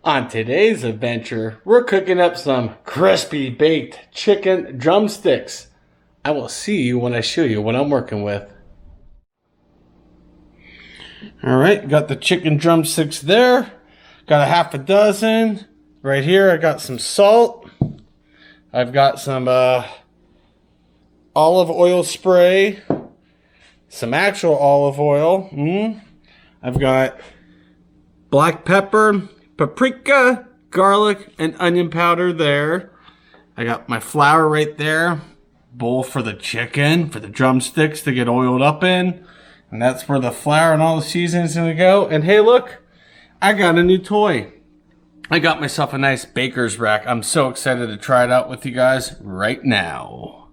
On today's adventure, we're cooking up some crispy baked chicken drumsticks. I will see you when I show you what I'm working with. Alright, got the chicken drumsticks there. Got a half a dozen. Right here I got some salt. I've got some olive oil spray. Some actual olive oil. I've got black pepper, paprika, garlic, and onion powder there. I got my flour right there. Bowl for the chicken, for the drumsticks to get oiled up in. And that's where the flour and all the seasonings are gonna go. And hey, look, I got a new toy. I got myself a nice baker's rack. I'm so excited to try it out with you guys right now.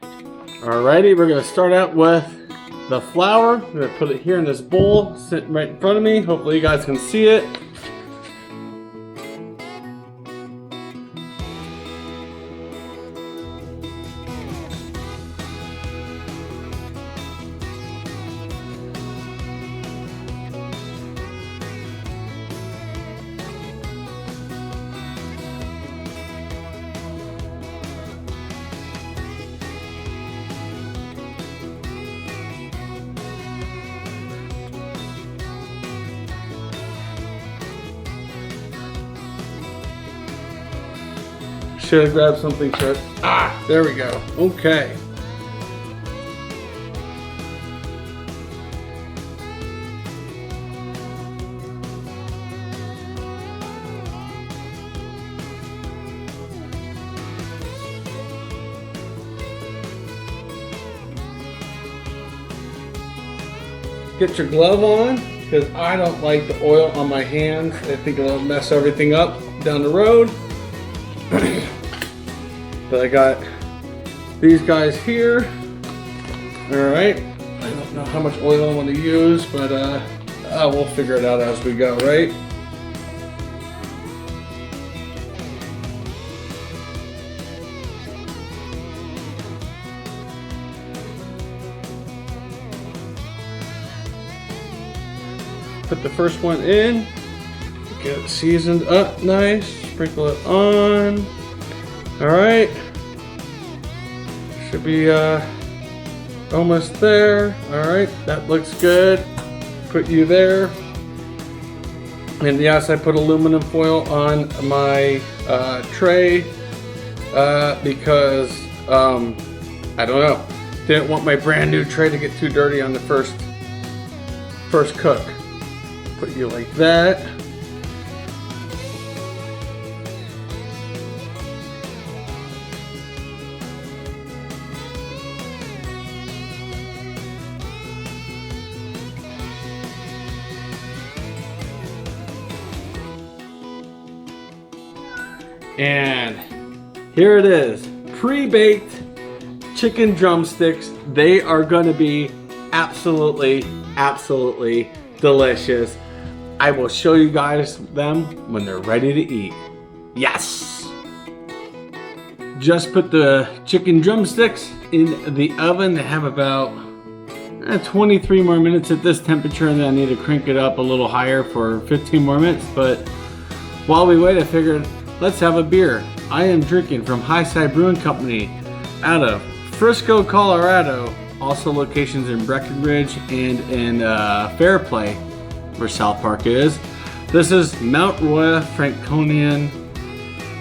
Alrighty, we're gonna start out with the flour. I'm gonna put it here in this bowl, sitting right in front of me. Hopefully you guys can see it. Should have grabbed something first. There we go. Okay. Get your glove on, because I don't like the oil on my hands. I think it'll mess everything up down the road. But I got these guys here. Alright. I don't know how much oil I want to use, but we'll figure it out as we go, right? Put the first one in. Get it seasoned up nice. Sprinkle it on. Alright. Should be almost there. Alright, that looks good. Put you there. And yes, I put aluminum foil on my tray because I don't know. Didn't want my brand new tray to get too dirty on the first cook. Put you like that. And here it is, pre-baked chicken drumsticks. They are going to be absolutely delicious. I will show you guys them when they're ready to eat. Yes! Just put the chicken drumsticks in the oven. They have about 23 more minutes at this temperature, and then I need to crank it up a little higher for 15 more minutes. But while we wait, I figured let's have a beer. I am drinking from Highside Brewing Company out of Frisco, Colorado. Also locations in Breckenridge and in Fairplay, where South Park is. This is Mount Royal Franconian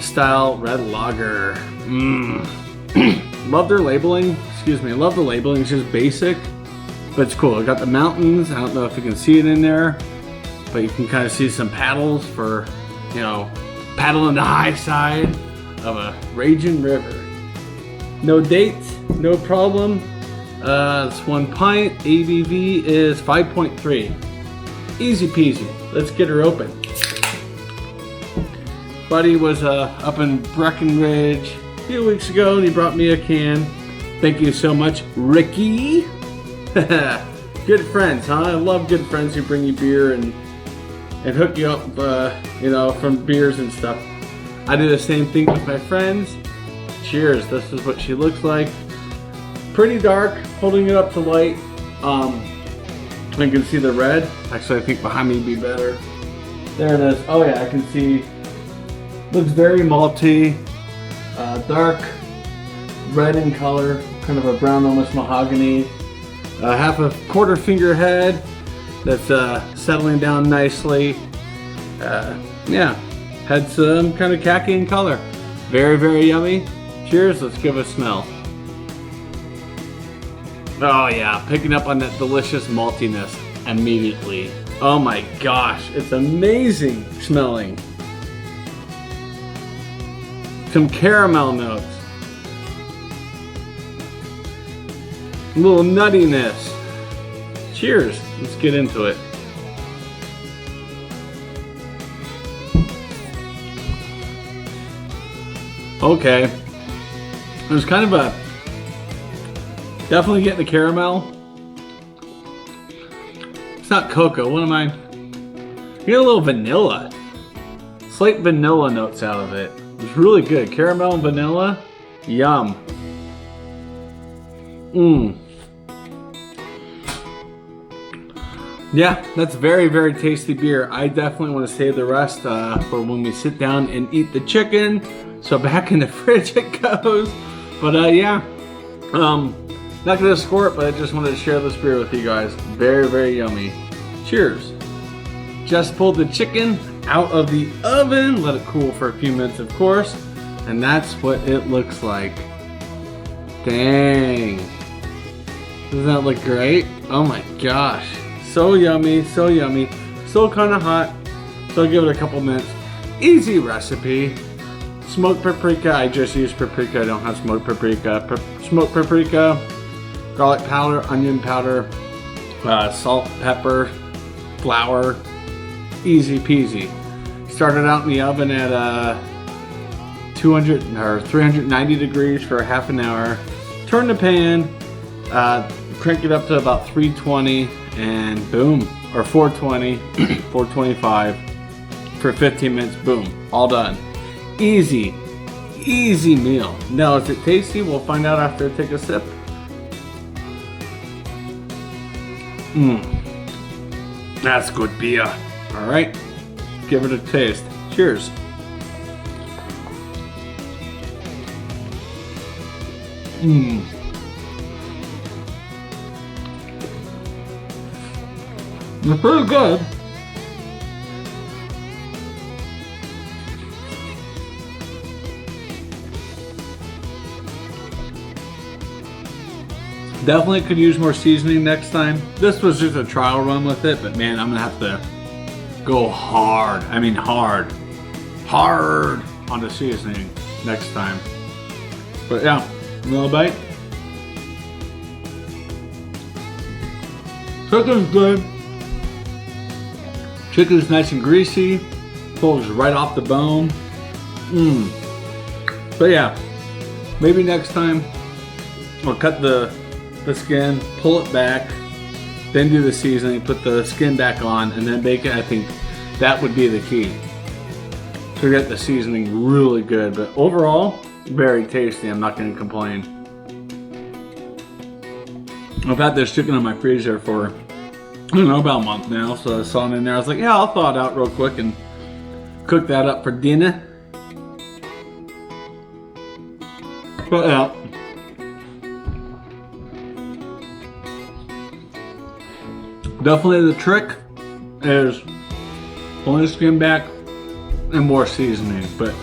style red lager. Love their labeling. Excuse me, I love the labeling. It's just basic, but it's cool. I got the mountains. I don't know if you can see it in there, but you can kind of see some paddles for, you know, paddling the high side of a raging river. No dates, no problem. It's 1 pint. ABV is 5.3. Easy peasy. Let's get her open. Buddy was up in Breckenridge a few weeks ago, and he brought me a can. Thank you so much, Ricky. Good friends, huh? I love good friends who bring you beer and hook you up, you know, from beers and stuff. I do the same thing with my friends. Cheers. This is what she looks like. Pretty dark. Holding it up to light. You can see the red. Actually, I think behind me would be better. There it is. Oh yeah, I can see. Looks very malty, dark red in color, kind of a brown, almost mahogany. Half a quarter finger head that's settling down nicely. Yeah, head's kind of khaki in color. Very, very yummy. Cheers, let's give it a smell. Oh yeah, picking up on that delicious maltiness immediately. Oh my gosh, it's amazing smelling. Some caramel notes. A little nuttiness. Cheers, let's get into it. Okay, it was kind of a, definitely getting the caramel. It's not cocoa, what am I? You get a little vanilla. Slight vanilla notes out of it. It's really good. Caramel and vanilla. Yum. Yeah, that's very, very tasty beer. I definitely want to save the rest for when we sit down and eat the chicken. So back in the fridge it goes. But yeah, not gonna score it, but I just wanted to share this beer with you guys. Very, very yummy. Cheers. Just pulled the chicken out of the oven, let it cool for a few minutes, of course, and that's what it looks like. Dang. Doesn't that look great? Oh my gosh. So yummy, so yummy. Still kind of hot, so I'll give it a couple minutes. Easy recipe. Smoked paprika, I just used paprika, I don't have smoked paprika. Smoked paprika, garlic powder, onion powder, salt, pepper, flour. Easy peasy. Started out in the oven at 200 or 390 degrees for half an hour. Turn the pan, crank it up to about 320, and boom, or 420, 425 for 15 minutes. Boom, all done. Easy, easy meal. Now, is it tasty? We'll find out after I take a sip. That's good beer. All right, give it a taste. Cheers. It's pretty good. Definitely could use more seasoning next time. This was just a trial run with it, but man, I'm gonna have to go hard. I mean hard on the seasoning next time. But yeah, another bite. Chicken's good. Chicken's nice and greasy. Pulls right off the bone. But yeah, maybe next time we'll cut the skin, pull it back, then do the seasoning, put the skin back on, and then bake it. I think that would be the key to get the seasoning really good. But overall, very tasty. I'm not going to complain. I've had this chicken in my freezer for, I don't know, about a month now. So I saw it in there. I was like, yeah, I'll thaw it out real quick and cook that up for dinner. But yeah. Definitely the trick is pulling the skin back and more seasoning, but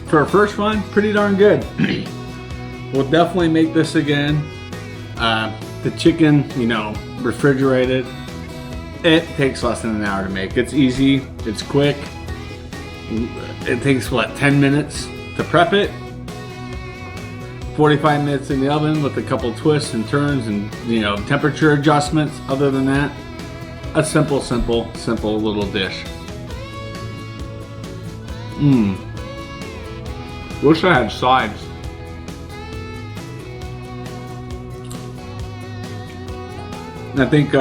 for a first one, pretty darn good. We'll definitely make this again. The chicken, you know, refrigerated. It takes less than an hour to make. It's easy, it's quick. It takes what, 10 minutes to prep it? 45 minutes in the oven with a couple twists and turns and, you know, temperature adjustments. Other than that, a simple little dish. Wish I had sides. I think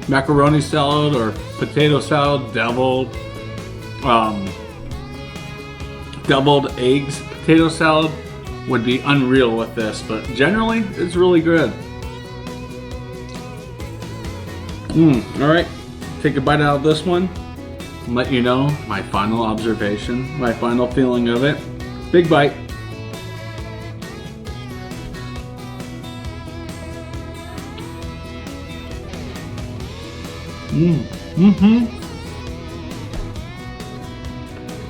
macaroni salad or potato salad, deviled eggs potato salad would be unreal with this, but generally it's really good. All right, take a bite out of this one and let you know my final observation, my final feeling of it. Big bite.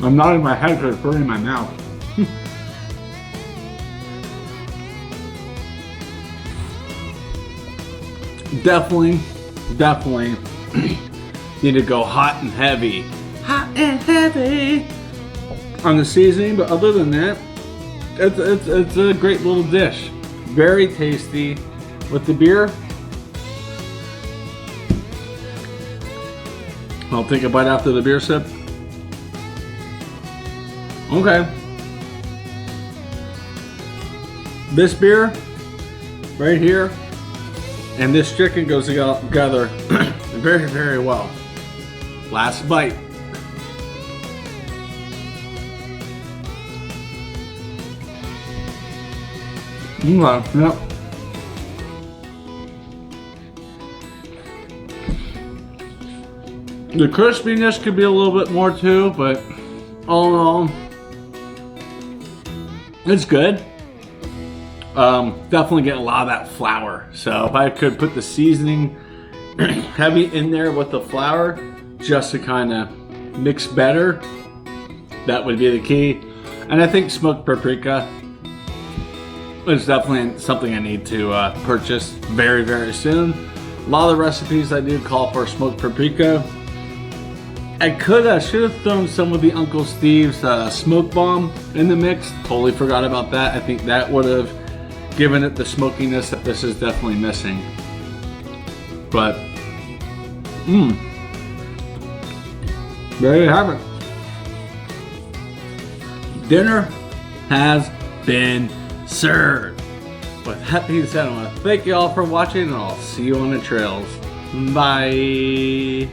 I'm nodding my head because it's burning my mouth. Definitely need to go hot and heavy. Hot and heavy on the seasoning, but other than that, it's a great little dish. Very tasty. With the beer, I'll take a bite after the beer sip. Okay. This beer right here and this chicken goes together very, very well. Last bite. Yep. The crispiness could be a little bit more too, but all in all, it's good. Definitely get a lot of that flour. So if I could put the seasoning heavy in there with the flour, just to kind of mix better, that would be the key. And I think smoked paprika is definitely something I need to purchase very, very soon. A lot of the recipes I do call for smoked paprika. I should have thrown some of the Uncle Steve's smoke bomb in the mix. Totally forgot about that. I think that would have given it the smokiness that this is definitely missing. But, there you have it. Dinner has been served. With that being said, I want to thank you all for watching, and I'll see you on the trails. Bye.